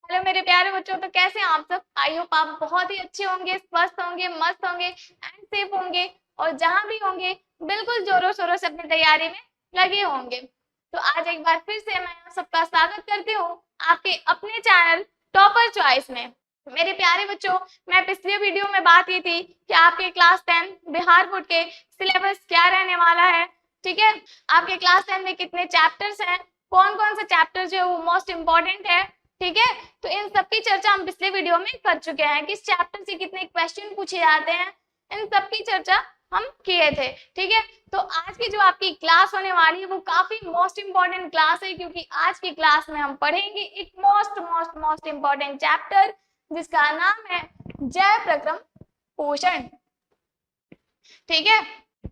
Hello मेरे प्यारे बच्चों, तो कैसे हैं आप सब। आई होप आप बहुत ही अच्छे होंगे, स्वस्थ होंगे, मस्त होंगे एंड सेफ होंगे और जहां भी होंगे बिल्कुल जोरों शोरों से अपनी तैयारी में लगे होंगे। तो आज एक बार फिर से मैं आप सबका स्वागत करती हूँ आपके अपने चैनल टॉपर चॉइस में। मेरे प्यारे बच्चों, मैं पिछले वीडियो में बात की थी कि आपके क्लास 10 बिहार बोर्ड के सिलेबस क्या रहने वाला है। ठीक है, आपके क्लास 10 में कितने चैप्टर्स हैं, कौन कौन से चैप्टर जो है वो मोस्ट इम्पोर्टेंट है। ठीक है, तो इन सब की चर्चा हम पिछले वीडियो में कर चुके हैं कि इस चैप्टर से कितने क्वेश्चन पूछे जाते हैं, इन सब की चर्चा हम किए थे। ठीक है, तो आज की जो आपकी क्लास होने वाली है वो काफी मोस्ट इम्पोर्टेंट क्लास है, क्योंकि आज की क्लास में हम पढ़ेंगे एक most most most important chapter जिसका नाम है जय प्रक्रम पोषण। ठीक है,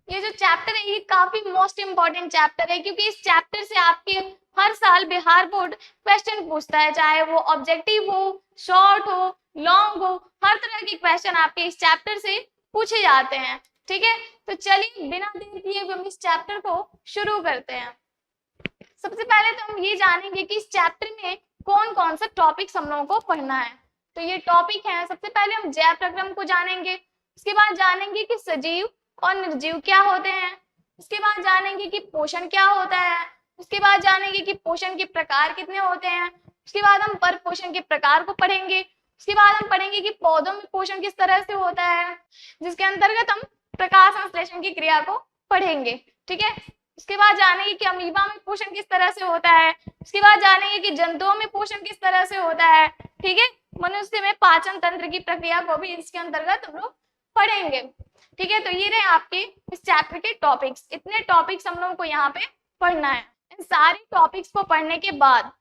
ये जो चैप्टर है ये काफी मोस्ट इम्पोर्टेंट चैप्टर है, क्योंकि इस चैप्टर से आपके हर साल बिहार बोर्ड क्वेश्चन पूछता है, चाहे वो ऑब्जेक्टिव हो, शॉर्ट हो, लॉन्ग हो, हर तरह के क्वेश्चन आपके इस चैप्टर से पूछे जाते हैं। ठीक है, तो चलिए बिना देर किए हम इस चैप्टर को शुरू करते हैं। सबसे पहले तो हम ये जानेंगे कि इस चैप्टर में कौन कौन सा टॉपिक्स हम लोगों को पढ़ना है। तो ये टॉपिक है, सबसे पहले हम जय प्रक्रम को जानेंगे, उसके बाद जानेंगे कि सजीव और निर्जीव क्या होते हैं, उसके बाद जानेंगे कि पोषण क्या होता है, उसके बाद जानेंगे कि पोषण के प्रकार कितने होते हैं, उसके बाद हम पर पोषण के प्रकार को पढ़ेंगे, उसके बाद हम पढ़ेंगे कि पौधों में पोषण किस तरह से होता है, जिसके अंतर्गत हम प्रकाश संश्लेषण की क्रिया को पढ़ेंगे। ठीक है, उसके बाद जानेंगे कि अमीबा में पोषण किस तरह से होता है, उसके बाद जानेंगे कि जंतुओं में पोषण किस तरह से होता है। ठीक है, मनुष्य में पाचन तंत्र की प्रक्रिया को भी इसके अंतर्गत हम लोग पढ़ेंगे। ठीक है, तो ये रहे आपके इस चैप्टर के टॉपिक्स। इतने टॉपिक्स हम लोगों को यहाँ पे पढ़ना है। इन सारे टॉपिक्स को पढ़ने के बाद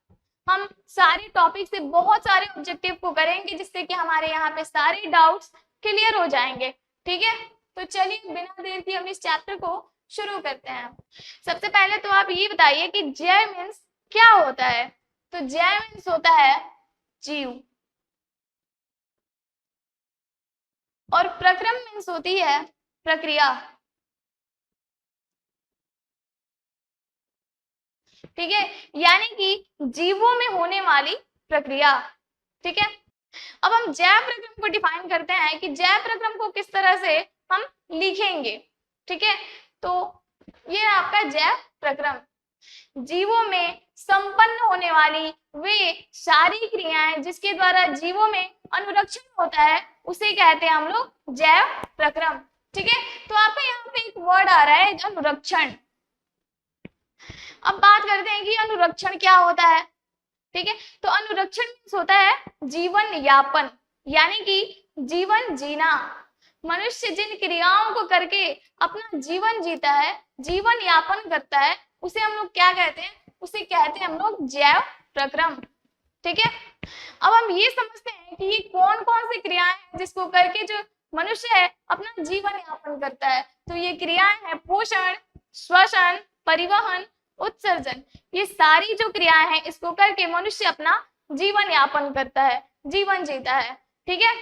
हम सारे टॉपिक से बहुत सारे ऑब्जेक्टिव को करेंगे, जिससे कि हमारे यहाँ पे सारे डाउट्स क्लियर हो जाएंगे। ठीक है, तो चलिए बिना देर किए हम इस चैप्टर को शुरू करते हैं। सबसे पहले तो आप ये बताइए कि जय मीन्स क्या होता है। तो जय मीन्स होता है जीव, और प्रक्रम मीन्स होती है प्रक्रिया। ठीक है, यानी कि जीवों में होने वाली प्रक्रिया। ठीक है, अब हम जय प्रक्रम को डिफाइन करते हैं कि जय प्रक्रम को किस तरह से हम लिखेंगे। ठीक है, तो ये आपका जय प्रक्रम, जीवों में संपन्न होने वाली वे सारी क्रियाएं जिसके द्वारा जीवों में अनुरक्षण होता है उसे कहते हैं हम लोग जैव प्रक्रम। ठीक है, तो आपका यहाँ पे एक वर्ड आ रहा है अनुरक्षण। अब बात करते हैं कि अनुरक्षण क्या होता है। ठीक है, तो अनुरक्षण होता है जीवन यापन, यानी कि जीवन जीना। मनुष्य जिन क्रियाओं को करके अपना जीवन जीता है, जीवन यापन करता है, उसे हम लोग क्या कहते हैं, उसे कहते हैं हम लोग जैव प्रक्रम। ठीक है, अब हम ये समझते हैं कि ये कौन कौन सी क्रियाएं हैं जिसको करके जो मनुष्य है अपना जीवन यापन करता है। तो ये क्रियाएं हैं पोषण, श्वसन, परिवहन, उत्सर्जन। ये सारी जो क्रियाएं हैं इसको करके मनुष्य अपना जीवन यापन करता है, जीवन जीता है। ठीक है,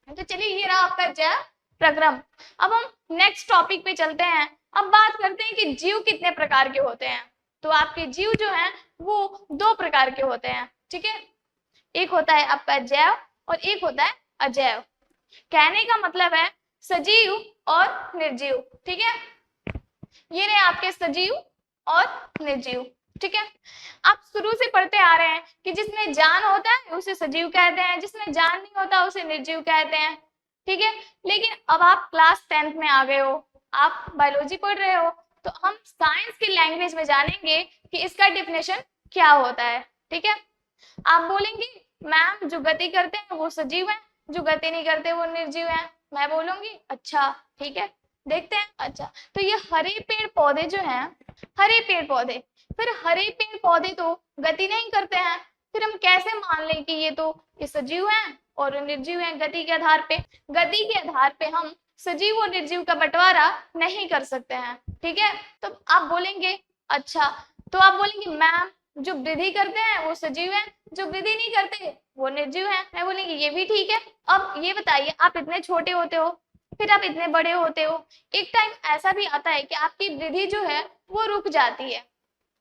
तो चलिए ये रहा आपका जय प्रक्रम। अब हम नेक्स्ट टॉपिक पे चलते हैं। अब बात करते हैं कि जीव कितने प्रकार के होते हैं। तो आपके जीव जो हैं वो दो प्रकार के होते हैं। ठीक है, एक होता है आपका जैव और एक होता है अजैव। कहने का मतलब है सजीव और निर्जीव। ठीक है, ये रहे आपके सजीव और निर्जीव। ठीक है, आप शुरू से पढ़ते आ रहे हैं कि जिसमें जान होता है उसे सजीव कहते हैं, जिसमें जान नहीं होता उसे निर्जीव कहते हैं। ठीक है, लेकिन अब आप क्लास 10th में आ गए हो, आप बायोलॉजी पढ़ रहे हो, तो हम साइंस की लैंग्वेज में जानेंगे कि इसका डेफिनेशन क्या होता है। ठीक है, आप बोलेंगे मैम जो गति करते हैं वो सजीव है, जो गति नहीं करते वो निर्जीव है। मैं बोलूंगी अच्छा ठीक है, देखते हैं। अच्छा, तो ये हरे पेड़ पौधे जो हैं, हरे पेड़ पौधे, फिर हरे पेड़ पौधे तो गति नहीं करते हैं, फिर हम कैसे मान लें कि ये सजीव हैं और निर्जीव हैं। गति के आधार पे, गति के आधार पे हम सजीव और निर्जीव का बंटवारा नहीं कर सकते हैं। ठीक है, तो आप बोलेंगे अच्छा, तो आप बोलेंगे मैम जो वृद्धि करते हैं वो सजीव हैं, जो वृद्धि नहीं करते वो निर्जीव हैं। मैं बोलेंगी ये भी ठीक है। अब ये बताइए, आप इतने छोटे होते हो, फिर आप इतने बड़े होते हो, एक टाइम ऐसा भी आता है कि आपकी वृद्धि जो है वो रुक जाती है।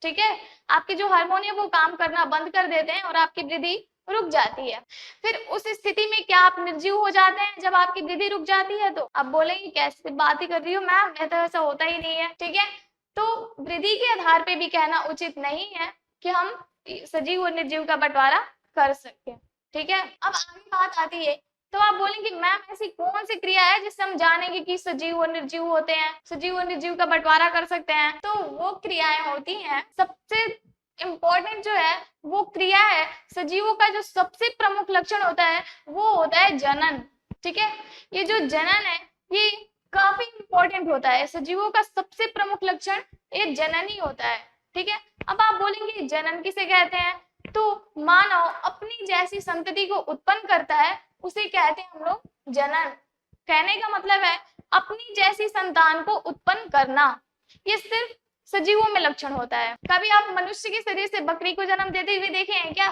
ठीक है, आपके जो हार्मोन है वो काम करना बंद कर देते हैं और आपकी वृद्धि रुक जाती है। फिर उस स्थिति में क्या आप निर्जीव हो जाते हैं जब आपकी वृद्धि रुक जाती है? तो आप बोलेंगे कैसे बात ही कर रही हो मैम, तो ऐसा होता ही नहीं है। ठीक है, तो वृद्धि के आधार पे भी कहना उचित नहीं है कि हम सजीव और निर्जीव का बंटवारा कर सकते हैं। ठीक है, अब आगे बात आती है, तो आप बोलेंगे मैम ऐसी कौन सी क्रिया है जिससे हम जानेंगे कि सजीव और निर्जीव होते हैं, सजीव और निर्जीव का बंटवारा कर सकते हैं? तो वो क्रियाएं होती हैं, सबसे इम्पोर्टेंट जो है वो क्रिया है, सजीवों का जो सबसे प्रमुख लक्षण होता है वो होता है जनन। ठीक है, ये जो जनन है ये काफी इंपॉर्टेंट होता है, सजीवों का सबसे प्रमुख लक्षण ये जनन ही होता है। ठीक है, अब आप बोलेंगे जनन किसे कहते हैं? तो मानव अपनी जैसी संतति को उत्पन्न करता है उसे कहते हैं हम लोग जनन। कहने का मतलब है अपनी जैसी संतान को उत्पन्न करना, ये सिर्फ सजीवों में लक्षण होता है। कभी आप मनुष्य के शरीर से बकरी को जन्म देते हुए देखे हैं क्या?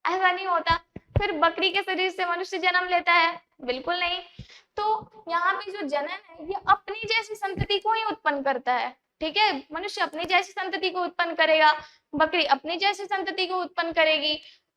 ऐसा नहीं होता। फिर बकरी के शरीर से मनुष्य जन्म लेता है? बिल्कुल नहीं। तो यहाँ पे जो जनन है ये अपनी जैसी संतति को ही उत्पन्न करता है। ठीक है, मनुष्य अपनी जैसी संतति को उत्पन्न करेगा, बकरी अपनी जैसी संतति को उत्पन्न करेगी।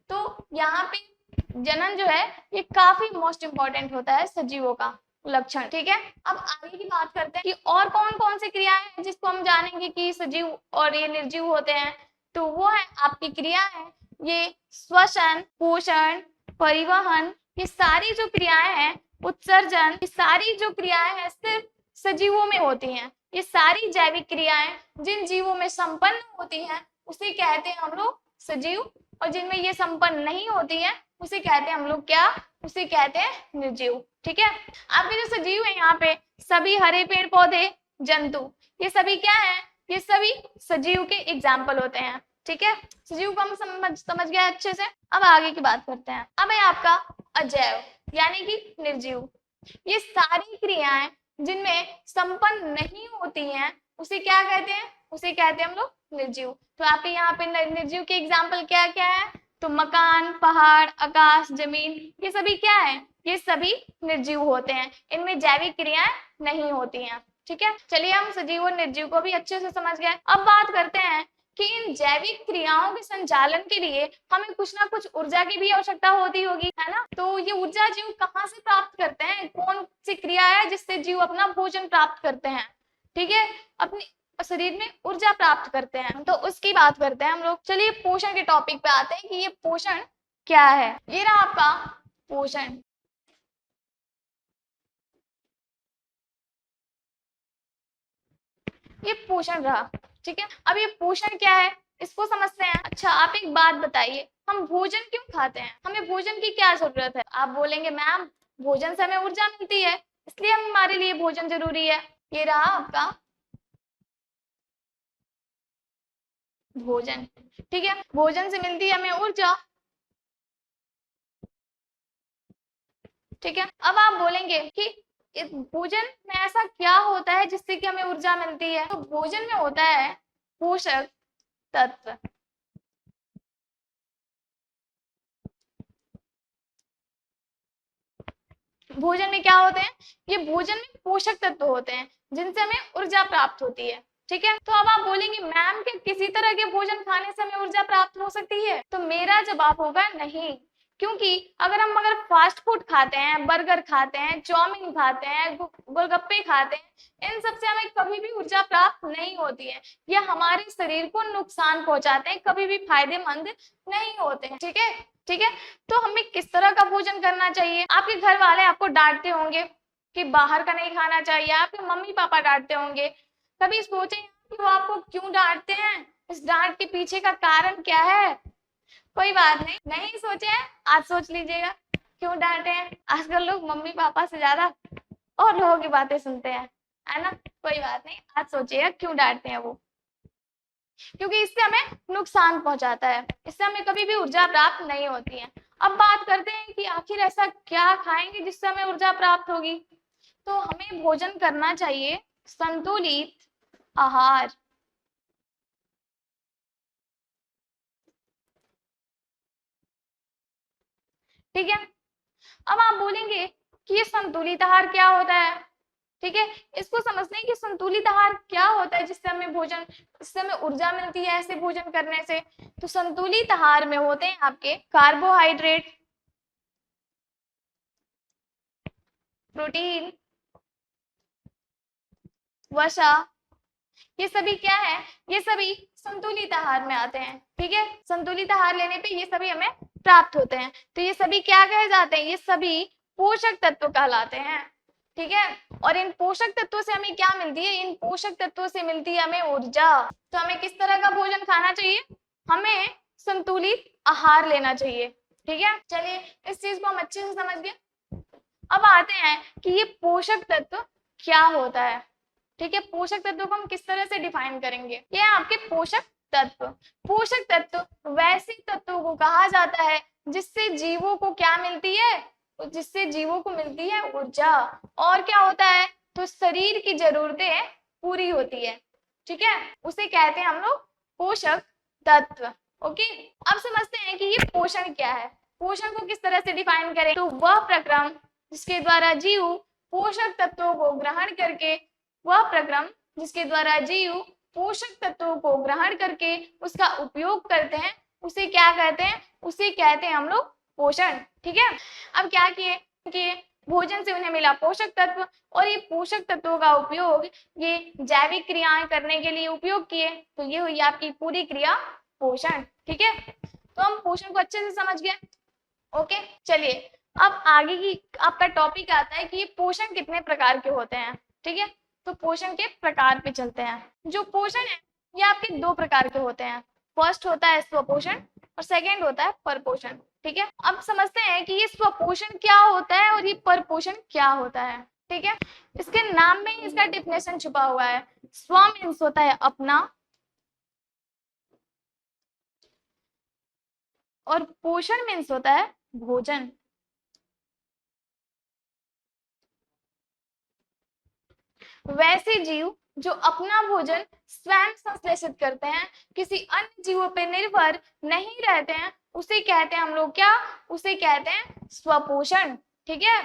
तो यहाँ पे जनन जो है ये काफी मोस्ट इंपॉर्टेंट होता है सजीवों का लक्षण। ठीक है, अब आगे की बात करते हैं कि और कौन कौन सी क्रियाएं हैं जिसको हम जानेंगे कि सजीव और ये निर्जीव होते हैं। तो वो है आपकी क्रिया है ये श्वसन, पोषण, परिवहन, ये सारी जो क्रियाएं हैं, उत्सर्जन, ये सारी जो क्रियाएं हैं सिर्फ सजीवों में होती हैं। ये सारी जैविक क्रियाएं जिन जीवों में संपन्न होती हैं उसे कहते हैं हम लोग सजीव, और जिनमें ये संपन्न नहीं होती है उसे कहते हैं हम लोग क्या? उसे कहते हैं निर्जीव। ठीक है, आपके जो सजीव है यहाँ पे सभी हरे पेड़ पौधे, जंतु, ये सभी क्या है? ये सभी सजीव के एग्जाम्पल होते हैं। ठीक है, सजीव को हम समझ गए अच्छे से। अब आगे की बात करते हैं। अब है आपका अजैव यानी कि निर्जीव। ये सारी क्रियाएं जिनमें संपन्न नहीं होती हैं उसे क्या कहते हैं? उसे कहते हैं हम लोग निर्जीव। तो आपके यहाँ पे निर्जीव के एग्जाम्पल क्या क्या है? तो मकान, पहाड़, आकाश, जमीन, ये सभी क्या है? ये सभी निर्जीव होते हैं, इनमें जैविक क्रियाएं नहीं होती हैं। ठीक है, चलिए हम सजीव और निर्जीव को भी अच्छे से समझ गए। अब बात करते हैं कि इन जैविक क्रियाओं के संचालन के लिए हमें कुछ ना कुछ ऊर्जा की भी आवश्यकता होती होगी, है ना? तो ये ऊर्जा जीव कहाँ से प्राप्त करते हैं? कौन सी क्रिया है जिससे जीव अपना भोजन प्राप्त करते हैं? ठीक है, अपनी शरीर में ऊर्जा प्राप्त करते हैं, तो उसकी बात करते हैं हम लोग। चलिए पोषण के टॉपिक पे आते हैं कि ये पोषण क्या है। ये रहा आपका पोषण। ये पोषण रहा। ठीक है, अब ये पोषण क्या है इसको समझते हैं। अच्छा आप एक बात बताइए, हम भोजन क्यों खाते हैं? हमें भोजन की क्या जरूरत है? आप बोलेंगे मैम भोजन से हमें ऊर्जा मिलती है इसलिए हमारे लिए भोजन जरूरी है। ये रहा आपका भोजन। ठीक है, भोजन से मिलती है हमें ऊर्जा। ठीक है, अब आप बोलेंगे कि इस भोजन में ऐसा क्या होता है जिससे कि हमें ऊर्जा मिलती है? तो भोजन में होता है पोषक तत्व। भोजन में क्या होते हैं? ये भोजन में पोषक तत्व होते हैं जिनसे हमें ऊर्जा प्राप्त होती है। ठीक है, तो अब आप बोलेंगे मैम कि किसी तरह के भोजन खाने से हमें ऊर्जा प्राप्त हो सकती है? तो मेरा जवाब होगा नहीं, क्योंकि अगर फास्ट फूड खाते हैं, बर्गर खाते हैं, चाउमीन खाते हैं, गोलगप्पे खाते हैं, इन सब से हमें कभी भी ऊर्जा प्राप्त नहीं होती है। ये हमारे शरीर को नुकसान पहुंचाते हैं, कभी भी फायदेमंद नहीं होते हैं। ठीक है, ठीक है, तो हमें किस तरह का भोजन करना चाहिए? आपके घर वाले आपको डांटते होंगे कि बाहर का नहीं खाना चाहिए, आपके मम्मी पापा डांटते होंगे। कभी सोचे कि वो आपको क्यों डांटते हैं? इस डांट के पीछे का कारण क्या है? कोई बात नहीं, नहीं सोचे हैं, आज सोच लीजिएगा क्यों डांटे हैं। आजकल लोग मम्मी पापा से ज्यादा और लोगों की बातें सुनते हैं, है ना? कोई बात नहीं, आज सोचिएगा क्यों डांटते हैं वो। क्योंकि इससे हमें नुकसान पहुंचाता है, इससे हमें कभी भी ऊर्जा प्राप्त नहीं होती है। अब बात करते हैं कि आखिर ऐसा क्या खाएंगे जिससे हमें ऊर्जा प्राप्त होगी। तो हमें भोजन करना चाहिए संतुलित आहार। ठीक है, अब आप बोलेंगे कि ये संतुलित आहार क्या होता है? ठीक है, इसको समझते हैं कि संतुलित आहार क्या होता है, जिससे हमें भोजन, जिससे हमें ऊर्जा मिलती है ऐसे भोजन करने से। तो संतुलित आहार में होते हैं आपके कार्बोहाइड्रेट, प्रोटीन, वसा, ये सभी क्या है, ये सभी संतुलित आहार में आते हैं। ठीक है, संतुलित आहार लेने पे ये सभी हमें प्राप्त होते हैं। तो ये सभी क्या कहे जाते हैं, ये सभी पोषक तत्व कहलाते हैं। ठीक है, और इन पोषक तत्वों से हमें क्या मिलती है, इन पोषक तत्वों से मिलती है हमें ऊर्जा। तो हमें किस तरह का भोजन खाना चाहिए, हमें संतुलित आहार लेना चाहिए। ठीक है, चलिए इस चीज को हम अच्छे से समझ गए। अब आते हैं कि ये पोषक तत्व क्या होता है। ठीक है, पोषक तत्वों को हम किस तरह से डिफाइन करेंगे, ये आपके पोषक तत्व। पोषक तत्व वैसे तत्वों को कहा जाता है जिससे जीवों को क्या मिलती है, जिससे जीवों को मिलती है ऊर्जा, और क्या होता है, तो शरीर की जरूरतें पूरी होती है। ठीक है, उसे कहते हैं हम लोग पोषक तत्व। ओके, अब समझते हैं कि ये पोषण क्या है, पोषण को किस तरह से डिफाइन करें। तो वह प्रक्रम जिसके द्वारा जीव पोषक तत्वों को ग्रहण करके, वह प्रक्रम जिसके द्वारा जीव पोषक तत्वों को ग्रहण करके उसका उपयोग करते हैं, उसे क्या कहते हैं, उसे कहते हैं हम लोग पोषण। ठीक है, अब क्या किए कि भोजन से उन्हें मिला पोषक तत्व, और ये पोषक तत्वों का उपयोग ये जैविक क्रियाएं करने के लिए उपयोग किए। तो ये हुई आपकी पूरी क्रिया पोषण। ठीक है, तो हम पोषण को अच्छे से समझ गए। ओके, चलिए अब आगे की आपका टॉपिक आता है कि ये पोषण कितने प्रकार के होते हैं। ठीक है, तो पोषण के प्रकार पे चलते हैं। जो पोषण है ये आपके दो प्रकार के होते हैं, फर्स्ट होता है स्वपोषण और सेकंड होता है परपोषण। ठीक है, अब समझते हैं कि ये स्वपोषण क्या होता है और ये परपोषण क्या होता है। ठीक है, इसके नाम में ही इसका डिफिनेशन छुपा हुआ है। स्व मीन्स होता है अपना, और पोषण मीन्स होता है भोजन। वैसे जीव जो अपना भोजन स्वयं संश्लेषित करते हैं, किसी अन्य जीवों पर निर्भर नहीं रहते हैं, उसे कहते हैं हम लोग क्या, उसे कहते हैं स्वपोषण। ठीक है,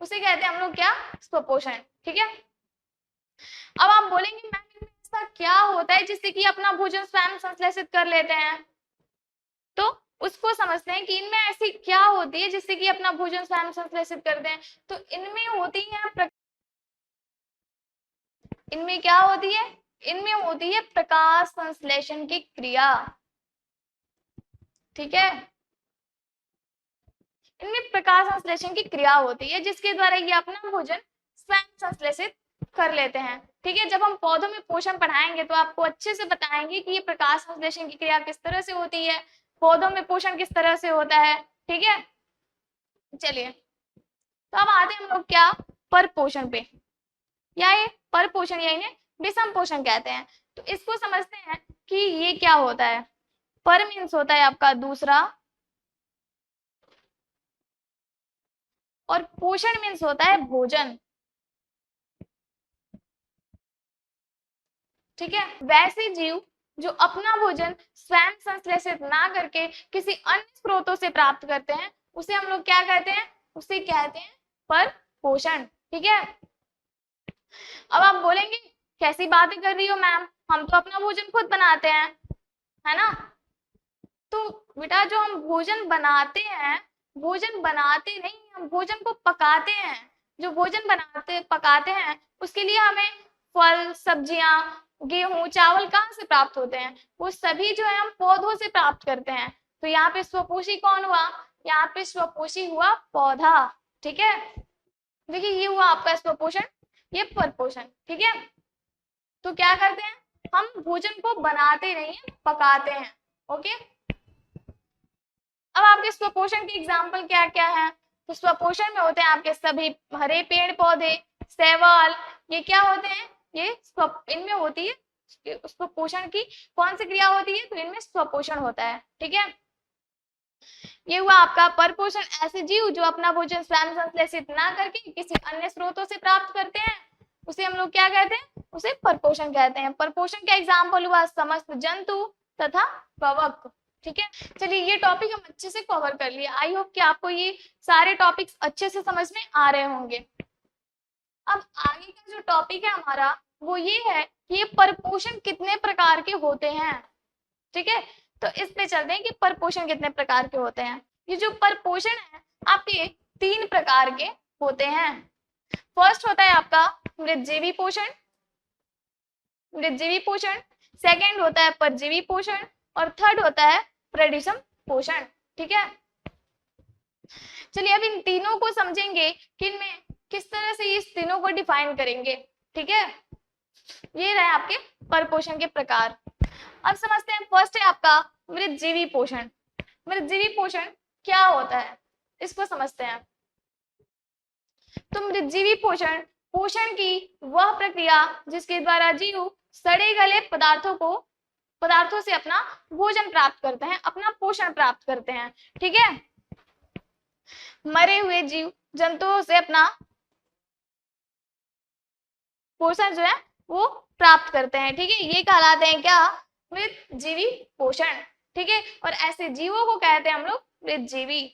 उसे कहते हैं हम लोग क्या, स्वपोषण। ठीक है, अब आप बोलेंगे मैम इनमें ऐसा क्या होता है जिससे कि अपना भोजन स्वयं संश्लेषित कर लेते हैं, तो उसको समझते हैं कि इनमें ऐसी क्या होती है जिससे कि अपना भोजन स्वयं संश्लेषित करते हैं। तो इनमें होती है, इनमें क्या होती है, इनमें होती है प्रकाश संश्लेषण की क्रिया। ठीक है, इनमें प्रकाश संश्लेषण की क्रिया होती है जिसके द्वारा ये अपना भोजन स्वयं संश्लेषित कर लेते हैं। ठीक है, जब हम पौधों में पोषण पढ़ाएंगे तो आपको अच्छे से बताएंगे कि ये प्रकाश संश्लेषण की क्रिया किस तरह से होती है, पौधों में पोषण किस तरह से होता है। ठीक है, चलिए तो अब आते हैं हम लोग क्या, परपोषण पे, या ये परपोषण या इन्हें विषम पोषण कहते हैं। तो इसको समझते हैं कि ये क्या होता है। पर मीन्स होता है आपका दूसरा, और पोषण मीन्स होता है भोजन। ठीक है, वैसे जीव जो अपना भोजन स्वयं संश्लेषित ना करके किसी अन्य स्रोतों से प्राप्त करते हैं, उसे हम लोग क्या कहते हैं, उसे कहते हैं पर पोषण। ठीक है, अब आप बोलेंगे कैसी बातें कर रही हो मैम, हम तो अपना भोजन खुद बनाते हैं, है ना। तो बेटा जो हम भोजन बनाते हैं, भोजन बनाते नहीं, हम भोजन को पकाते हैं। जो भोजन बनाते पकाते हैं उसके लिए हमें फल, सब्जियां, गेहूं, चावल कहाँ से प्राप्त होते हैं, वो सभी जो है हम पौधों से प्राप्त करते हैं। तो यहाँ पे स्वपोषी कौन हुआ, यहाँ पे स्वपोषी हुआ पौधा। ठीक है, देखिए ये हुआ आपका स्वपोषण, ये परपोषण। ठीक है, तो क्या करते हैं, हम भोजन को बनाते नहीं है, पकाते हैं। ओके, अब आपके स्वपोषण के एग्जाम्पल क्या क्या है। तो स्वपोषण में होते हैं आपके सभी हरे पेड़ पौधे, शैवाल, ये क्या होते हैं, ये इनमें होती है स्वपोषण की कौन सी क्रिया होती है, तो इनमें स्वपोषण होता है। ठीक है, ये हुआ आपका परपोषण, ऐसे जीव जो अपना भोजन स्वयं संश्लेषित ना करके किसी अन्य स्रोतों से प्राप्त करते हैं, उसे हम लोग क्या कहते हैं, उसे परपोषण कहते हैं। परपोषण का एग्जाम्पल हुआ समस्त जंतु तथा कवक। ठीक है, चलिए ये टॉपिक हम अच्छे से कवर कर लिए। आई होप कि आपको ये सारे टॉपिक्स अच्छे से समझ में आ रहे होंगे। अब आगे का जो टॉपिक है हमारा वो ये है कि ये परपोषण कितने प्रकार के होते हैं। ठीक है, तो इस पे चलते हैं कि परपोषण कितने प्रकार के होते हैं। ये जो परपोषण है आपके 3 प्रकार के होते हैं। फर्स्ट होता है आपका मृतजीवी पोषण, मृतजीवी पोषण, सेकंड होता है परजीवी पोषण और थर्ड होता है प्रेडिसम पोषण। ठीक है, चलिए अब इन तीनों को समझेंगे कि इनमें किस तरह से इस तीनों को डिफाइन करेंगे। ठीक है, ये रहे आपके परपोषण के प्रकार। अब समझते हैं, फर्स्ट है आपका मृतजीवी पोषण। मृतजीवी पोषण क्या होता है इसको समझते हैं। तो मृतजीवी पोषण पोषण की वह प्रक्रिया जिसके द्वारा जीव सड़े गले पदार्थों से अपना भोजन प्राप्त करते हैं, अपना पोषण प्राप्त करते हैं। ठीक है, मरे हुए जीव जंतुओं से अपना पोषण जो है वो प्राप्त करते हैं। ठीक है, ये कहलाते हैं क्या, मृतजीवी पोषण। ठीक है, और ऐसे जीवों को कहते हैं हम लोग मृतजीवी।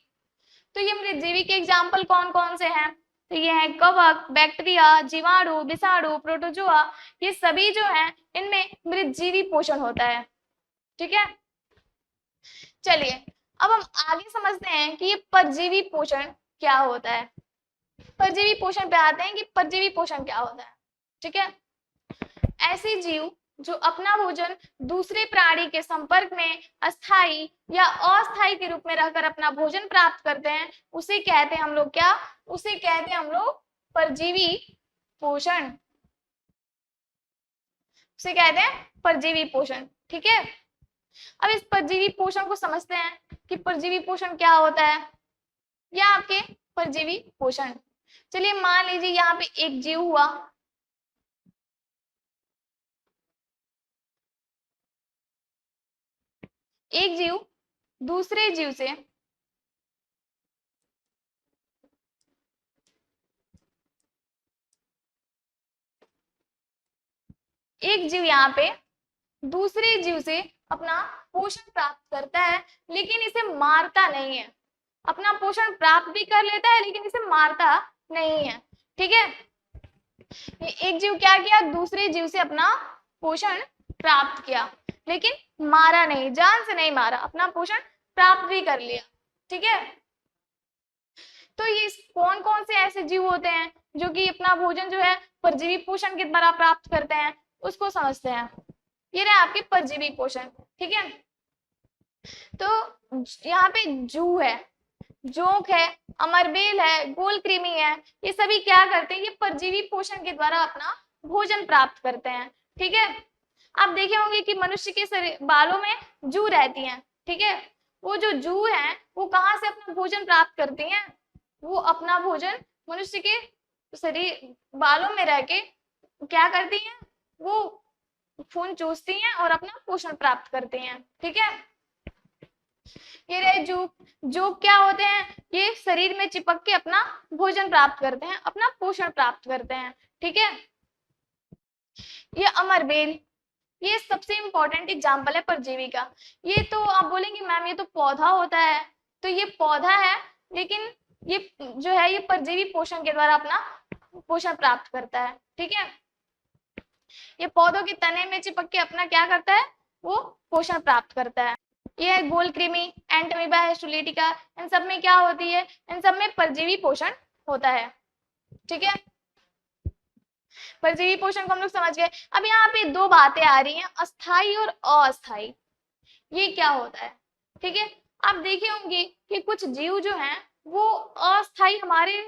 तो ये मृतजीवी के एग्जाम्पल कौन कौन से हैं, तो ये है कवक, बैक्टीरिया, जीवाणु, विषाणु, प्रोटोजोआ, ये सभी जो है इनमें मृतजीवी पोषण होता है। ठीक है, चलिए अब हम आगे समझते हैं कि ये परजीवी पोषण क्या होता है। परजीवी पोषण पे आते हैं कि परजीवी पोषण क्या होता है। ठीक है, ऐसे जीव जो अपना भोजन दूसरे प्राणी के संपर्क में अस्थायी या अस्थायी के रूप में रहकर अपना भोजन प्राप्त करते हैं, उसे कहते हैं हम लोग क्या, उसे कहते हैं हम लोग परजीवी पोषण, उसे कहते हैं परजीवी पोषण। ठीक है, अब इस परजीवी पोषण को समझते हैं कि परजीवी पोषण क्या होता है। या आपके परजीवी पोषण, चलिए मान लीजिए यहाँ पे एक जीव हुआ, एक जीव दूसरे जीव से एक जीव यहाँ पे दूसरे जीव से अपना पोषण प्राप्त करता है, लेकिन इसे मारता नहीं है। अपना पोषण प्राप्त भी कर लेता है लेकिन इसे मारता नहीं है। ठीक है, ये एक जीव क्या किया, दूसरे जीव से अपना पोषण प्राप्त किया लेकिन मारा नहीं, जान से नहीं मारा, अपना पोषण प्राप्त भी कर लिया। ठीक है, तो ये कौन कौन से ऐसे जीव होते हैं जो कि अपना भोजन जो है परजीवी पोषण के द्वारा प्राप्त करते हैं, उसको समझते हैं। ये रहे आपके परजीवी पोषण। ठीक है, तो यहाँ पे जू है, जोंक है, अमरबेल है, गोलकृमि है, ये सभी क्या करते हैं, ये परजीवी पोषण के द्वारा अपना भोजन प्राप्त करते हैं। ठीक है, आप देखे होंगे कि मनुष्य के बालों में जू रहती हैं। ठीक है, वो जो जू है वो कहाँ से अपना भोजन प्राप्त करती हैं, वो अपना भोजन मनुष्य के शरीर बालों में रह के क्या करती हैं, वो खून चूसती हैं और अपना पोषण प्राप्त करती हैं। ठीक है, ये रहे जो क्या होते हैं, ये शरीर में चिपक के अपना भोजन प्राप्त करते हैं, अपना पोषण प्राप्त करते हैं। ठीक है, ये अमरबेल, ये सबसे इंपॉर्टेंट एग्जाम्पल है परजीवी का। ये तो आप बोलेंगे मैम ये तो पौधा होता है, तो ये पौधा है लेकिन ये जो है ये परजीवी पोषण के द्वारा अपना पोषण प्राप्त करता है। ठीक है, ये पौधों के तने में चिपक के अपना क्या करता है, वो पोषण प्राप्त करता है। ये है गोलकृमि, एंटमीबा, हिस्टोलिटिका, इन सब में क्या होती है, इन सब में परजीवी पोषण होता है। ठीक है, परजीवी पोषण को हम लोग समझ गए। अब यहाँ पे दो बातें आ रही हैं, अस्थाई और अस्थाई, ये क्या होता है। ठीक है, आप देखे होंगे कि कुछ जीव जो हैं वो अस्थाई हमारे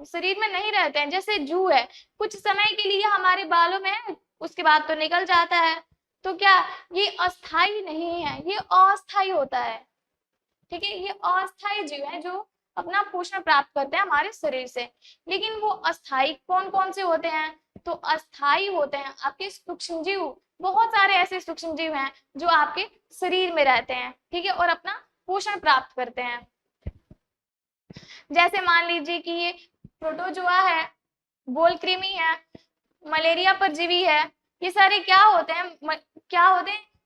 शरीर में नहीं रहते हैं, जैसे जू है, कुछ समय के लिए हमारे बालों में है, उसके बाद तो निकल जाता है, तो क्या ये अस्थाई नहीं है, ये अस्थाई होता है। ठीक है, ये अस्थाई जीव है जो अपना पोषण प्राप्त करते हैं हमारे शरीर से। लेकिन वो अस्थाई कौन कौन से होते हैं, तो अस्थाई होते हैं आपके सूक्ष्म जीव, बहुत सारे ऐसे सूक्ष्म जीव हैं जो आपके शरीर में रहते हैं। ठीक है, और अपना पोषण प्राप्त करते हैं। जैसे मान लीजिए कि ये प्रोटोजोआ है, गोलकृमि है, मलेरिया परजीवी है, ये सारे क्या होते हैं,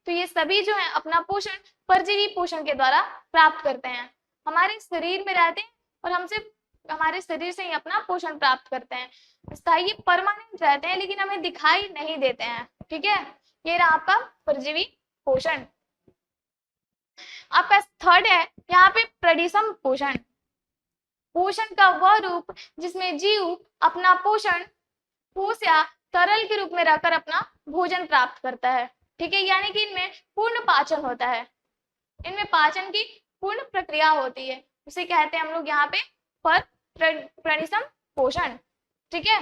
तो ये सभी जो है अपना पोषण परजीवी पोषण के द्वारा प्राप्त करते हैं, हमारे शरीर में रहते हैं और हमसे हमारे शरीर से ही अपना पोषण प्राप्त करते हैं। स्थायी परमानेंट रहते हैं लेकिन हमें दिखाई नहीं देते हैं। ठीक है, ये रहा आपका परजीवी पोषण। आपका थर्ड है यहाँ पे प्रेडिसम पोषण। पोषण का वह रूप जिसमें जीव अपना पोषण ठोस या तरल के रूप में रहकर अपना भोजन प्राप्त करता है। ठीक है, यानी कि इनमें पूर्ण पाचन होता है, इनमें पाचन की पूर्ण प्रक्रिया होती है, उसे कहते हैं हम लोग यहाँ पे प्रेडिसम पोषण। ठीक है,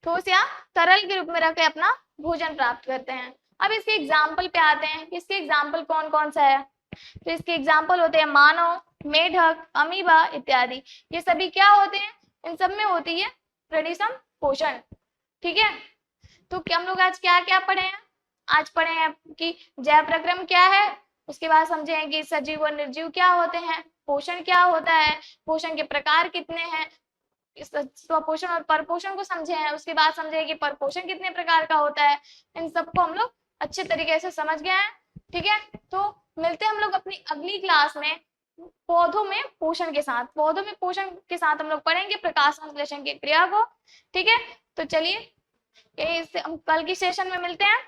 ठोस या तरल के रूप में रख के अपना भोजन प्राप्त करते हैं। अब इसके एग्जाम्पल पे आते हैं, इसके एग्जाम्पल कौन कौन सा है। तो इसके एग्जाम्पल होते हैं मानव, मेढक, अमीबा इत्यादि। ये सभी क्या होते हैं, इन सब में होती है प्रेडिसम पोषण। ठीक है, तो क्या हम लोग आज क्या क्या पढ़े हैं, आज पढ़े हैं कि जैव प्रक्रम क्या है, उसके बाद समझे हैं कि सजीव और निर्जीव क्या होते हैं, पोषण क्या होता है, पोषण के प्रकार कितने हैं, स्वपोषण और परपोषण को समझे हैं, उसके बाद समझे कि परपोषण कितने प्रकार का होता है। इन सबको हम लोग अच्छे तरीके से समझ गए हैं। ठीक है, तो मिलते हैं हम लोग अपनी अगली क्लास में पौधों में पोषण के साथ। पौधों में पोषण के साथ हम लोग पढ़ेंगे प्रकाश संश्लेषण की क्रिया को। ठीक है, तो चलिए यही हम कल की सेशन में मिलते हैं।